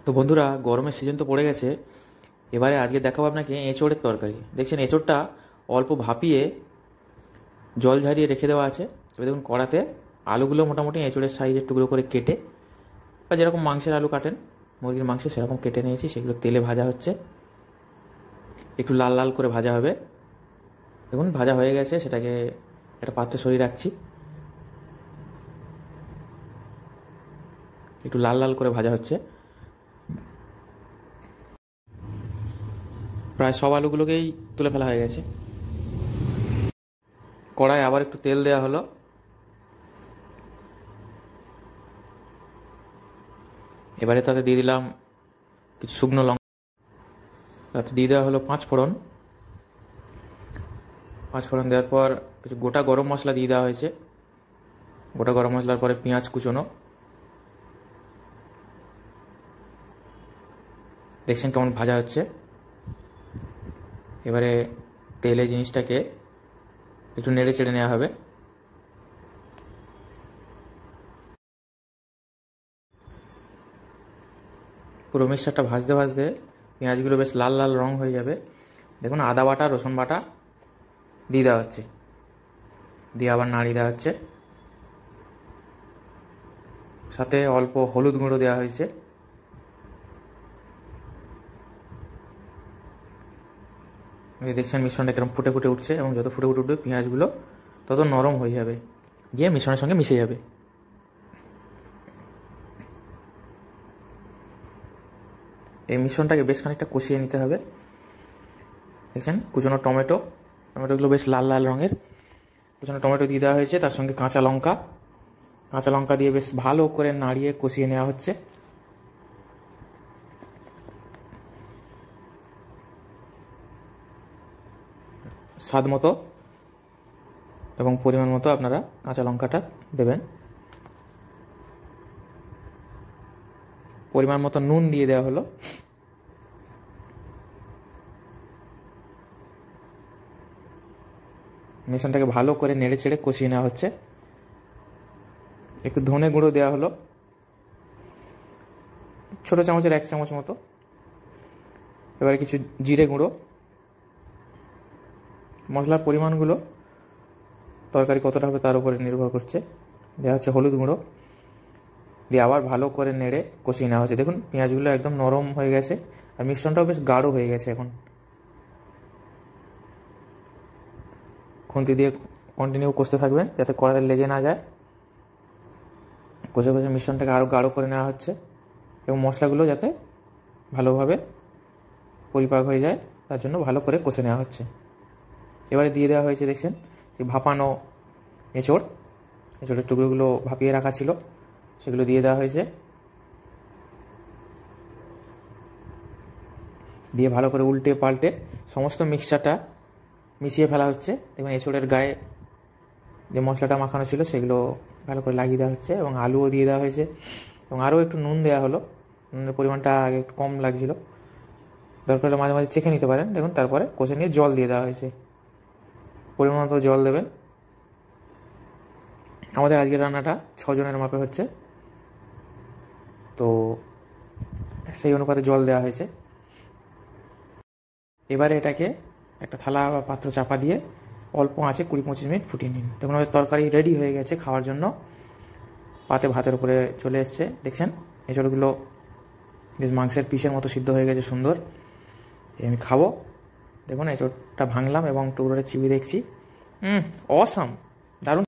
তো বন্ধুরা, গরমের সিজন তো পড়ে গেছে। এবারে আজকে দেখাবো আপনাকে এঁচোড়ের তরকারি। দেখছেন এঁচোড়টা অল্প ভাপিয়ে জল ঝরিয়ে রেখে দেওয়া আছে। এবার দেখুন কড়াতে আলুগুলো মোটামুটি এঁচোড়ের সাইজের টুকরো করে কেটে, বা যেরকম মাংসের আলু কাটেন মুরগির মাংসে সেরকম কেটে নিয়েছি। সেগুলো তেলে ভাজা হচ্ছে, একটু লাল লাল করে ভাজা হবে। দেখুন ভাজা হয়ে গেছে, সেটাকে একটা পাত্রে সরিয়ে রাখছি। একটু লাল লাল করে ভাজা হচ্ছে। প্রায় সব আলুগুলোকেই তুলে ফেলা হয়ে গেছে। কড়ায় আবার একটু তেল দেওয়া হলো। এবারে তাতে দিয়ে দিলাম কিছু শুকনো লঙ্কা, তাতে দিয়ে দেওয়া হলো 5 ফোড়ন। 5 ফোড়ন দেওয়ার পর কিছু গোটা গরম মশলা দিয়ে দেওয়া হয়েছে। গোটা গরম মশলার পরে পেঁয়াজ কুচোনো। দেখছেন কেমন ভাজা হচ্ছে। এবারে তেলে জিনিসটাকে একটু নেড়ে চেড়ে নেওয়া হবে। পুরো মিক্সচারটা ভাজতে ভাজতে পেঁয়াজগুলো বেশ লাল লাল রং হয়ে যাবে। দেখুন আদা বাটা রসুন বাটা দিয়ে দেওয়া হচ্ছে, দিয়ে আবার নাড়িয়ে দেওয়া হচ্ছে। সাথে অল্প হলুদ গুঁড়ো দেওয়া হয়েছে। দেখছেন মিশ্রণটা কিরকম ফুটে ফুটে উঠছে, এবং যত ফুটে ফুটে উঠবে পেঁয়াজগুলো তত নরম হয়ে যাবে, গিয়ে মিশ্রণের সঙ্গে মিশে যাবে। এই মিশ্রণটাকে বেশ খানিকটা কষিয়ে নিতে হবে। দেখছেন কুচনো টমেটোগুলো বেশ লাল লাল রঙের। কুচনো টমেটো দিয়ে দেওয়া হয়েছে, তার সঙ্গে কাঁচা লঙ্কা দিয়ে বেশ ভালো করে নাড়িয়ে কষিয়ে নেওয়া হচ্ছে। স্বাদ মতো এবং পরিমাণ মতো আপনারা কাঁচা লঙ্কাটা দেবেন। পরিমাণ মতো নুন দিয়ে দেওয়া হলো। মিশ্রণটাকে ভালো করে নেড়ে চেড়ে কষিয়ে নেওয়া হচ্ছে। একটু ধনে গুঁড়ো দেওয়া হলো, ছোটো চামচের 1 চামচ মতো। এবারে কিছু জিরে গুঁড়ো। মশলার পরিমাণগুলো তরকারি কতটা হবে তার উপরে নির্ভর করছে। দেওয়া হচ্ছে হলুদ গুঁড়ো, দিয়ে আবার ভালো করে নেড়ে কষিয়ে নেওয়া হচ্ছে। দেখুন পেঁয়াজগুলো একদম নরম হয়ে গেছে, আর মিশ্রণটাও বেশ গাঢ় হয়ে গেছে। এখন খুন্তি দিয়ে কন্টিনিউ কষতে থাকবেন যাতে কড়াতে লেগে না যায়। কষে কষে মিশ্রণটাকে আরও গাঢ় করে নেওয়া হচ্ছে, এবং মশলাগুলো যাতে ভালোভাবে পরিপাক হয়ে যায় তার জন্য ভালো করে কষে নেওয়া হচ্ছে। এবারে দিয়ে দেওয়া হয়েছে দেখছেন যে ভাপানো এঁচোড়ের টুকরোগুলো ভাপিয়ে রাখা ছিল, সেগুলো দিয়ে দেওয়া হয়েছে। দিয়ে ভালো করে উল্টে পাল্টে সমস্ত মিক্সচারটা মিশিয়ে ফেলা হচ্ছে। দেখুন এঁচোড়ের গায়ে যে মশলাটা মাখানো ছিল সেগুলো ভালো করে লাগিয়ে দেওয়া হচ্ছে, এবং আলুও দিয়ে দেওয়া হয়েছে, এবং আরও একটু নুন দেওয়া হলো। নুনের পরিমাণটা আগে একটু কম লাগছিল, দরকার হলে মাঝে মাঝে চেখে নিতে পারেন। দেখুন তারপরে কষে নিয়ে জল দিয়ে দেওয়া হয়েছে। পরিমাণ মতো জল দেবেন। আমাদের আজকের রান্নাটা 6 জনের মাপে হচ্ছে, তো সেই অনুপাতে জল দেওয়া হয়েছে। এবারে এটাকে একটা থালা বা পাত্র চাপা দিয়ে অল্প আঁচে 20-25 মিনিট ফুটিয়ে নিন। দেখুন আমাদের তরকারি রেডি হয়ে গেছে খাওয়ার জন্য। পাতে ভাতের উপরে চলে এসছে। দেখছেন এঁচড়গুলো বেশ মাংসের পিসের মতো সিদ্ধ হয়ে গেছে, সুন্দর। আমি খাবো। দেখুন এঁচড়টা ভাঙলাম এবং টুকরোটা চিবিয়ে দেখছি, অসাম, দারুণ।